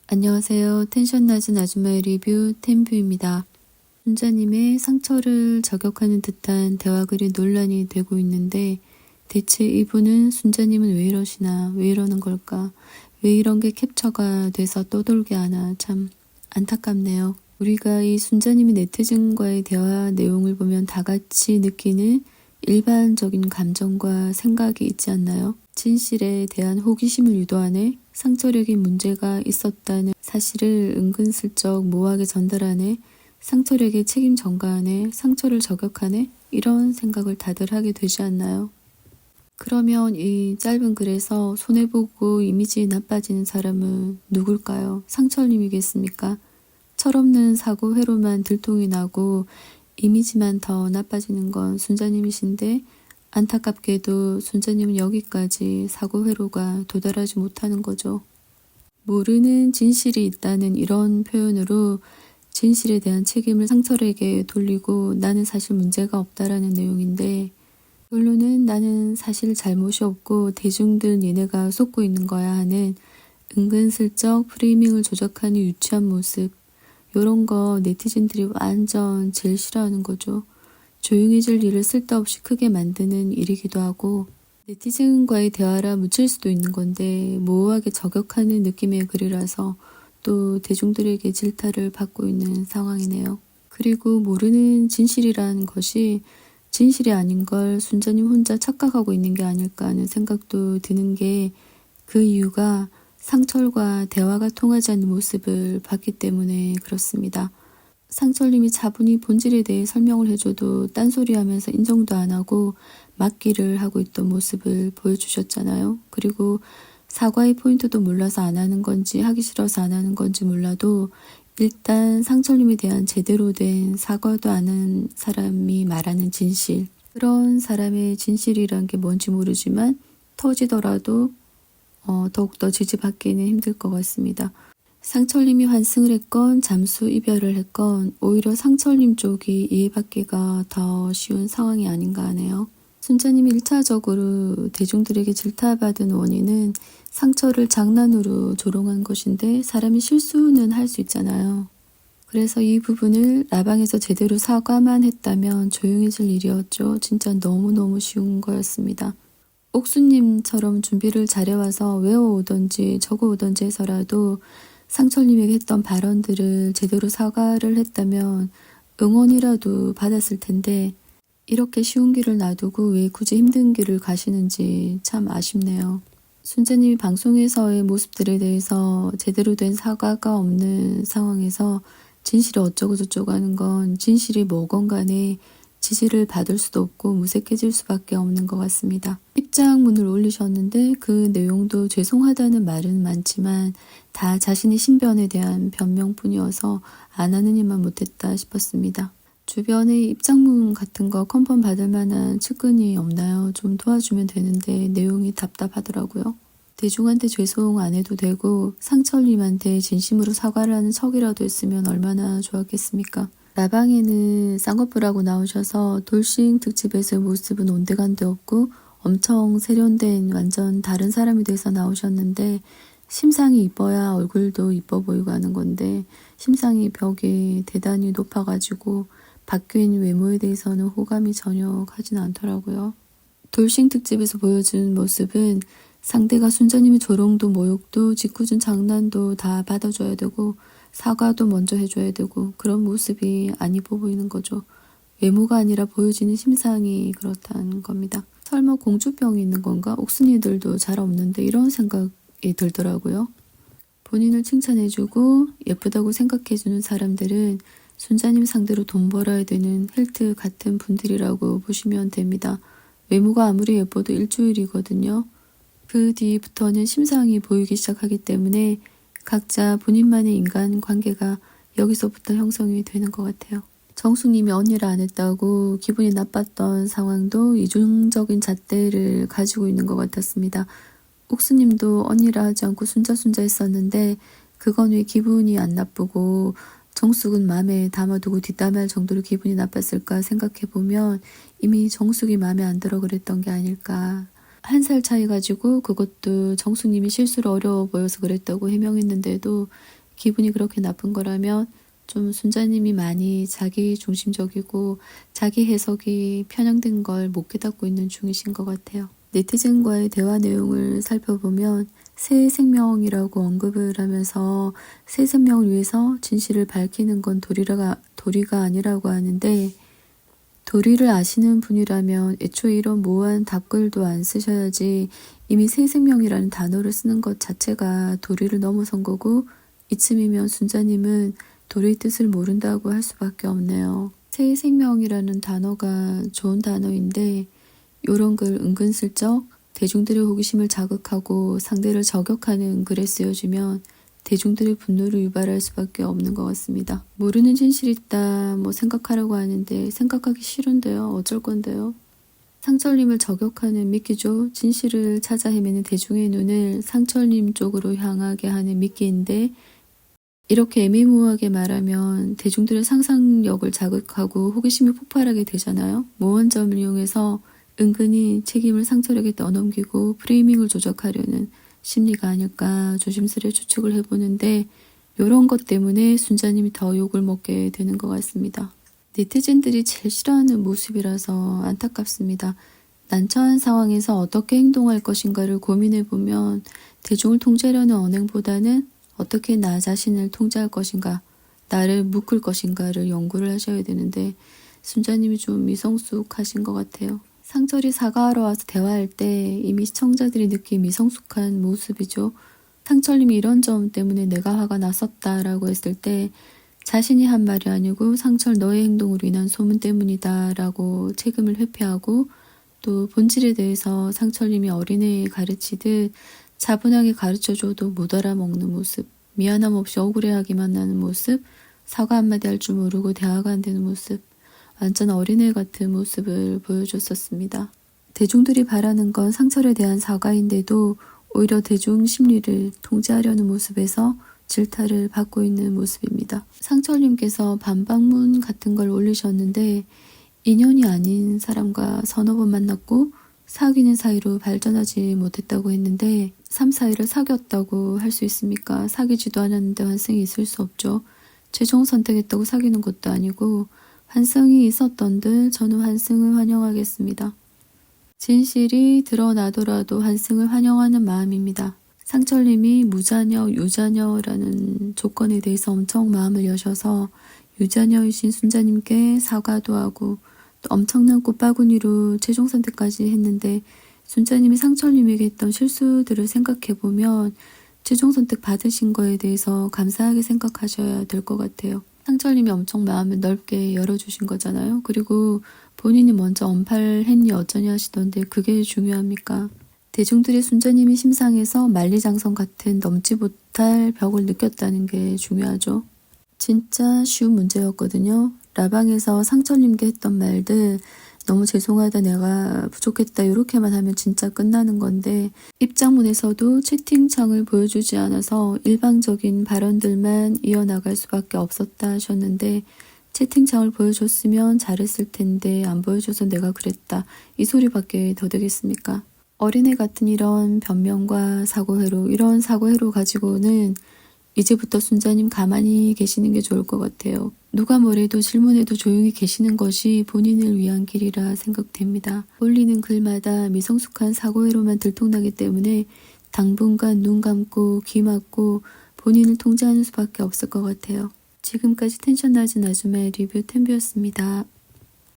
안녕하세요. 텐션 낮은 아줌마의 리뷰 템뷰입니다. 순자님의 상처를 저격하는 듯한 대화글이 논란이 되고 있는데 대체 이분은 순자님은 왜 이러시나, 왜 이러는 걸까, 왜 이런 게 캡처가 돼서 떠돌게 하나 참 안타깝네요. 우리가 이 순자님이 네티즌과의 대화 내용을 보면 다 같이 느끼는 일반적인 감정과 생각이 있지 않나요? 진실에 대한 호기심을 유도하네, 상처력에 문제가 있었다는 사실을 은근슬쩍 모호하게 전달하네, 상처력에 책임 전가하네, 상처를 저격하네, 이런 생각을 다들 하게 되지 않나요? 그러면 이 짧은 글에서 손해보고 이미지 나빠지는 사람은 누굴까요? 상철님이겠습니까? 철없는 사고 회로만 들통이 나고 이미지만 더 나빠지는 건 순자님이신데 안타깝게도 순자님은 여기까지 사고 회로가 도달하지 못하는 거죠. 모르는 진실이 있다는 이런 표현으로 진실에 대한 책임을 상철에게 돌리고 나는 사실 문제가 없다라는 내용인데 결론은 나는 사실 잘못이 없고 대중들 니네가 속고 있는 거야 하는 은근슬쩍 프레이밍을 조작하는 유치한 모습, 요런 거 네티즌들이 완전 제일 싫어하는 거죠. 조용해질 일을 쓸데없이 크게 만드는 일이기도 하고 네티즌과의 대화라 묻힐 수도 있는 건데 모호하게 저격하는 느낌의 글이라서 또 대중들에게 질타를 받고 있는 상황이네요. 그리고 모르는 진실이라는 것이 진실이 아닌 걸 순자님 혼자 착각하고 있는 게 아닐까 하는 생각도 드는 게 그 이유가 상철과 대화가 통하지 않는 모습을 봤기 때문에 그렇습니다. 상철님이 차분히 본질에 대해 설명을 해줘도 딴소리하면서 인정도 안 하고 맞기를 하고 있던 모습을 보여주셨잖아요. 그리고 사과의 포인트도 몰라서 안 하는 건지 하기 싫어서 안 하는 건지 몰라도 일단 상철님에 대한 제대로 된 사과도 안 한 사람이 말하는 진실, 그런 사람의 진실이란 게 뭔지 모르지만 터지더라도 더욱더 지지받기는 힘들 것 같습니다. 상철님이 환승을 했건 잠수 이별을 했건 오히려 상철님 쪽이 이해받기가 더 쉬운 상황이 아닌가 하네요. 순자님이 1차적으로 대중들에게 질타받은 원인은 상처를 장난으로 조롱한 것인데 사람이 실수는 할 수 있잖아요. 그래서 이 부분을 라방에서 제대로 사과만 했다면 조용해질 일이었죠. 진짜 너무너무 쉬운 거였습니다. 옥수님처럼 준비를 잘해와서 외워오던지 적어오던지 해서라도 상철님에게 했던 발언들을 제대로 사과를 했다면 응원이라도 받았을 텐데 이렇게 쉬운 길을 놔두고 왜 굳이 힘든 길을 가시는지 참 아쉽네요. 순자님이 방송에서의 모습들에 대해서 제대로 된 사과가 없는 상황에서 진실이 어쩌고 저쩌고 하는 건 진실이 뭐건 간에 지지를 받을 수도 없고 무색해질 수밖에 없는 것 같습니다. 입장문을 올리셨는데 그 내용도 죄송하다는 말은 많지만 다 자신의 신변에 대한 변명뿐이어서 안 하는 일만 못했다 싶었습니다. 주변에 입장문 같은 거 컨펌 받을 만한 측근이 없나요? 좀 도와주면 되는데 내용이 답답하더라고요. 대중한테 죄송 안 해도 되고 상철님한테 진심으로 사과를 하는 척이라도 했으면 얼마나 좋았겠습니까? 라방에는 쌍꺼풀하고 나오셔서 돌싱 특집에서의 모습은 온데간데 없고 엄청 세련된 완전 다른 사람이 돼서 나오셨는데 심상이 이뻐야 얼굴도 이뻐 보이고 하는 건데 심상이 벽이 대단히 높아가지고 바뀐 외모에 대해서는 호감이 전혀 가진 않더라고요. 돌싱 특집에서 보여준 모습은 상대가 순자님의 조롱도 모욕도 짓궂은 장난도 다 받아줘야 되고 사과도 먼저 해줘야 되고 그런 모습이 안 이뻐 보이는 거죠. 외모가 아니라 보여지는 심상이 그렇다는 겁니다. 설마 공주병이 있는 건가? 옥순이들도 잘 없는데 이런 생각이 들더라고요. 본인을 칭찬해주고 예쁘다고 생각해주는 사람들은 순자님 상대로 돈 벌어야 되는 헬트 같은 분들이라고 보시면 됩니다. 외모가 아무리 예뻐도 일주일이거든요. 그 뒤부터는 심상이 보이기 시작하기 때문에 각자 본인만의 인간관계가 여기서부터 형성이 되는 것 같아요. 정숙님이 언니를 안 했다고 기분이 나빴던 상황도 이중적인 잣대를 가지고 있는 것 같았습니다. 옥수님도 언니라 하지 않고 순자 했었는데 그건 왜 기분이 안 나쁘고 정숙은 마음에 담아두고 뒷담화할 정도로 기분이 나빴을까 생각해보면 이미 정숙이 마음에 안 들어 그랬던 게 아닐까 한 살 차이 가지고 그것도 정숙님이 실수로 어려워 보여서 그랬다고 해명했는데도 기분이 그렇게 나쁜 거라면 좀 순자님이 많이 자기 중심적이고 자기 해석이 편향된 걸 못 깨닫고 있는 중이신 것 같아요. 네티즌과의 대화 내용을 살펴보면 새 생명이라고 언급을 하면서 새 생명을 위해서 진실을 밝히는 건 도리가 아니라고 하는데, 도리를 아시는 분이라면 애초에 이런 모호한 답글도 안 쓰셔야지 이미 새 생명이라는 단어를 쓰는 것 자체가 도리를 넘어선 거고, 이쯤이면 순자님은 도리의 뜻을 모른다고 할 수밖에 없네요. 새 생명이라는 단어가 좋은 단어인데 요런 글 은근슬쩍 대중들의 호기심을 자극하고 상대를 저격하는 글에 쓰여지면 대중들의 분노를 유발할 수밖에 없는 것 같습니다. 모르는 진실이 있다 생각하라고 하는데 생각하기 싫은데요. 어쩔 건데요. 상철님을 저격하는 미끼죠. 진실을 찾아 헤매는 대중의 눈을 상철님 쪽으로 향하게 하는 미끼인데, 이렇게 애매모호하게 말하면 대중들의 상상력을 자극하고 호기심이 폭발하게 되잖아요. 모호한 점을 이용해서 은근히 책임을 상철에게 떠넘기고 프레이밍을 조작하려는 심리가 아닐까 조심스레 추측을 해보는데, 이런 것 때문에 순자님이 더 욕을 먹게 되는 것 같습니다. 네티즌들이 제일 싫어하는 모습이라서 안타깝습니다. 난처한 상황에서 어떻게 행동할 것인가를 고민해보면 대중을 통제하려는 언행보다는 어떻게 나 자신을 통제할 것인가, 나를 묶을 것인가를 연구를 하셔야 되는데 순자님이 좀 미성숙하신 것 같아요. 상철이 사과하러 와서 대화할 때 이미 시청자들이 느낀 미성숙한 모습이죠. 상철님이 이런 점 때문에 내가 화가 났었다라고 했을 때 자신이 한 말이 아니고 상철 너의 행동으로 인한 소문 때문이다 라고 책임을 회피하고, 또 본질에 대해서 상철님이 어린애에 가르치듯 차분하게 가르쳐줘도 못 알아먹는 모습, 미안함 없이 억울해하기만 하는 모습, 사과 한마디 할 줄 모르고 대화가 안 되는 모습, 완전 어린애 같은 모습을 보여줬었습니다. 대중들이 바라는 건 상철에 대한 사과인데도 오히려 대중 심리를 통제하려는 모습에서 질타를 받고 있는 모습입니다. 상철님께서 반박문 같은 걸 올리셨는데 인연이 아닌 사람과 서너 번 만났고 사귀는 사이로 발전하지 못했다고 했는데 3, 4일을 사귀었다고 할 수 있습니까? 사귀지도 않았는데 환승이 있을 수 없죠. 최종 선택했다고 사귀는 것도 아니고 환승이 있었던들 저는 환승을 환영하겠습니다. 진실이 드러나더라도 환승을 환영하는 마음입니다. 상철님이 무자녀, 유자녀라는 조건에 대해서 엄청 마음을 여셔서 유자녀이신 순자님께 사과도 하고 또 엄청난 꽃바구니로 최종 선택까지 했는데, 순자님이 상철님에게 했던 실수들을 생각해보면 최종 선택 받으신 거에 대해서 감사하게 생각하셔야 될 것 같아요. 상철님이 엄청 마음을 넓게 열어주신 거잖아요. 그리고 본인이 먼저 언팔했니 어쩌니 하시던데 그게 중요합니까? 대중들이 순자님이 심상해서 만리장성 같은 넘지 못할 벽을 느꼈다는 게 중요하죠. 진짜 쉬운 문제였거든요. 라방에서 상철님께 했던 말들 너무 죄송하다, 내가 부족했다 이렇게만 하면 진짜 끝나는 건데 입장문에서도 채팅창을 보여주지 않아서 일방적인 발언들만 이어나갈 수밖에 없었다 하셨는데, 채팅창을 보여줬으면 잘했을 텐데 안 보여줘서 내가 그랬다 이 소리밖에 더 되겠습니까? 어린애 같은 이런 변명과 사고회로, 이런 사고회로 가지고는 이제부터 순자님 가만히 계시는 게 좋을 것 같아요. 누가 뭐래도 질문해도 조용히 계시는 것이 본인을 위한 길이라 생각됩니다. 올리는 글마다 미성숙한 사고회로만 들통나기 때문에 당분간 눈 감고 귀 막고 본인을 통제하는 수밖에 없을 것 같아요. 지금까지 텐션 낮은 아줌마의 리뷰 템뷰였습니다.